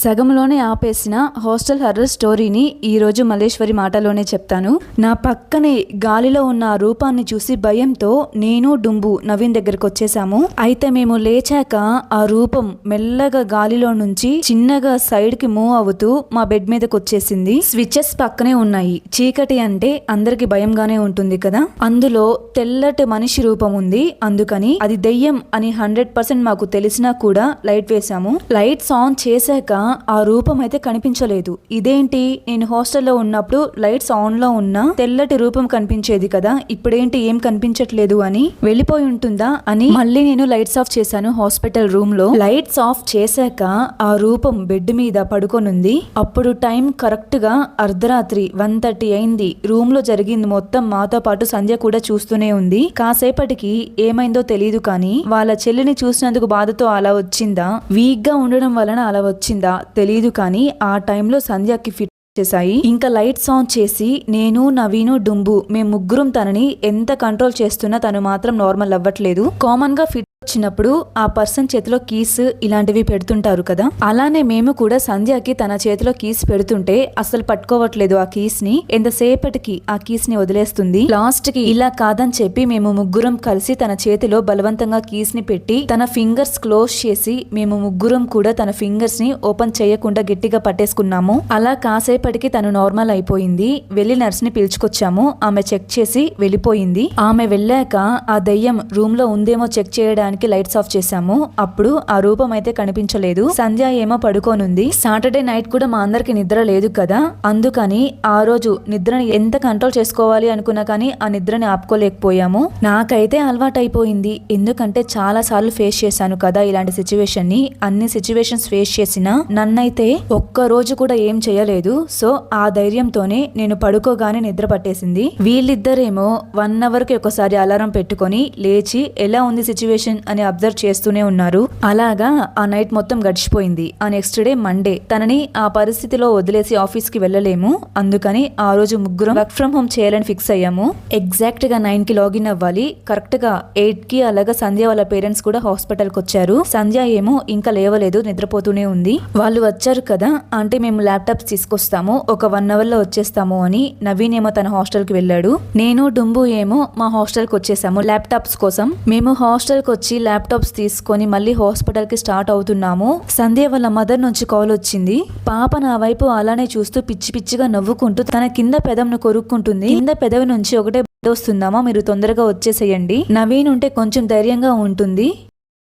సగంలోనే ఆపేసిన hostel horror స్టోరీని ఈరోజు మల్లేశ్వరి మాటలోనే చెప్తాను. నా పక్కనే గాలిలో ఉన్న ఆ రూపాన్ని చూసి భయంతో నేను డుంబు నవీన్ దగ్గరకు వచ్చేసాము. అయితే మేము లేచాక ఆ రూపం మెల్లగా గాలిలో నుంచి చిన్నగా సైడ్ కి మూవ్ అవుతూ మా బెడ్ మీదకి వచ్చేసింది. స్విచెస్ పక్కనే ఉన్నాయి. చీకటి అంటే అందరికి భయంగానే ఉంటుంది కదా. అందులో తెల్లటి మనిషి రూపం ఉంది. అందుకని అది దెయ్యం అని 100% మాకు తెలిసినా కూడా లైట్ వేసాము. లైట్స్ ఆన్ చేశాక ఆ రూపం అయితే కనిపించలేదు. ఇదేంటి, నేను హాస్టల్లో ఉన్నప్పుడు లైట్స్ ఆన్ లో ఉన్న తెల్లటి రూపం కనిపించేది కదా, ఇప్పుడేంటి ఏం కనిపించట్లేదు అని వెళ్ళిపోయి ఉంటుందా అని మళ్ళీ నేను లైట్స్ ఆఫ్ చేశాను. హాస్పిటల్ రూమ్ లో లైట్స్ ఆఫ్ చేశాక ఆ రూపం బెడ్ మీద పడుకొనుంది. అప్పుడు టైం కరెక్ట్ గా అర్ధరాత్రి 1:30 అయింది. రూమ్ లో జరిగింది మొత్తం మాతో పాటు సంధ్య కూడా చూస్తూనే ఉంది. కాసేపటికి ఏమైందో తెలియదు కానీ వాళ్ళ చెల్లిని చూసినందుకు బాధతో అలా వచ్చిందా, వీక్ గా ఉండడం వలన అలా వచ్చిందా తెలీదు కానీ ఆ టైంలో సంధ్యకి ఫిట్ చేశాయి. ఇంకా లైట్స్ ఆన్ చేసి నేను నవీను డుంబు మేము ముగ్గురం తనని ఎంత కంట్రోల్ చేస్తున్నా తను మాత్రం నార్మల్ అవ్వట్లేదు. కామన్ గా ఫిట్ వచ్చినప్పుడు ఆ పర్సన్ చేతిలో కీస్ ఇలాంటివి పెడుతుంటారు కదా, అలానే మేము కూడా సంధ్యకి తన చేతిలో కీస్ పెడుతుంటే అసలు పట్టుకోవట్లేదు ఆ కీస్ ని. ఎంతసేపటికి ఆ కీస్ ని వదిలేస్తుంది. లాస్ట్ కి ఇలా కాదని చెప్పి మేము ముగ్గురం కలిసి తన చేతిలో బలవంతంగా కీస్ ని పెట్టి తన ఫింగర్స్ క్లోజ్ చేసి మేము ముగ్గురం కూడా తన ఫింగర్స్ ని ఓపెన్ చేయకుండా గట్టిగా పట్టేసుకున్నాము. అలా కాసేపటికి తను నార్మల్ అయిపోయింది. వెళ్లి నర్స్ ని పిలుచుకొచ్చాము. ఆమె చెక్ చేసి వెళ్ళిపోయింది. ఆమె వెళ్ళాక ఆ దయ్యం రూమ్ లో ఉందేమో చెక్ చేయడానికి లైట్స్ ఆఫ్ చేశాము. అప్పుడు ఆ రూపం అయితే కనిపించలేదు. సంధ్య ఏమో పడుకోనుంది. సాటర్డే నైట్ కూడా మా అందరికి నిద్ర లేదు కదా, అందుకని ఆ రోజు నిద్రని ఎంత కంట్రోల్ చేసుకోవాలి అనుకున్నా కానీ ఆ నిద్రని ఆపుకోలేకపోయాము. నాకైతే అలవాటైపోయింది. ఎందుకంటే చాలా సార్లు ఫేస్ చేశాను కదా ఇలాంటి సిచ్యువేషన్ ని. అన్ని సిచ్యువేషన్స్ ఫేస్ చేసినా నన్నైతే ఒక్క రోజు కూడా ఏం చేయలేదు. సో ఆ ధైర్యంతోనే నేను పడుకోగానే నిద్ర పట్టేసింది. వీళ్ళిద్దరేమో 1 అవర్ కి ఒకసారి అలారం పెట్టుకొని లేచి ఎలా ఉంది సిచ్యువేషన్ అని అబ్జర్వ్ చేస్తూనే ఉన్నారు. అలాగా ఆ నైట్ మొత్తం గడిచిపోయింది. ఆ నెక్స్ట్ డే మండే తనని ఆ పరిస్థితిలో వదిలేసి ఆఫీస్ కి వెళ్ళలేము. అందుకని ఆ రోజు ముగ్గురం వర్క్ ఫ్రమ్ హోమ్ చేయాలని ఫిక్స్ అయ్యాము. ఎగ్జాక్ట్ గా 9 కి లాగిన్ అవ్వాలి. కరెక్ట్ గా 8 కి అలాగా సంధ్య వాళ్ళ పేరెంట్స్ కూడా హాస్పిటల్ కి వచ్చారు. సంధ్య ఏమో ఇంకా లేవలేదు, నిద్రపోతూనే ఉంది. వాళ్ళు వచ్చారు కదా, అంటే మేము ల్యాప్టాప్స్ తీసుకొస్తాము, ఒక 1 అవర్ లో వచ్చేస్తాము అని. నవీన్ ఏమో తన హాస్టల్ కి వెళ్ళాడు. నేను డుంబు ఏమో మా హాస్టల్ కి వచ్చేసాము ల్యాప్టాప్స్ కోసం. మేము హాస్టల్ కి వచ్చి ల్యాప్టాప్స్ తీసుకొని మళ్ళీ హాస్పిటల్ కి స్టార్ట్ అవుతున్నాము. సంధ్య వాళ్ళ మదర్ నుంచి కాల్ వచ్చింది. పాప నా వైపు అలానే చూస్తూ పిచ్చి పిచ్చిగా నవ్వుకుంటూ తన కింద పెదవిని కొరుక్కుంటుంది. కింద పెదవి నుంచి ఒకటే వస్తుందామా, మీరు తొందరగా వచ్చేసేయండి. నవీన్ ఉంటే కొంచెం ధైర్యంగా ఉంటుంది.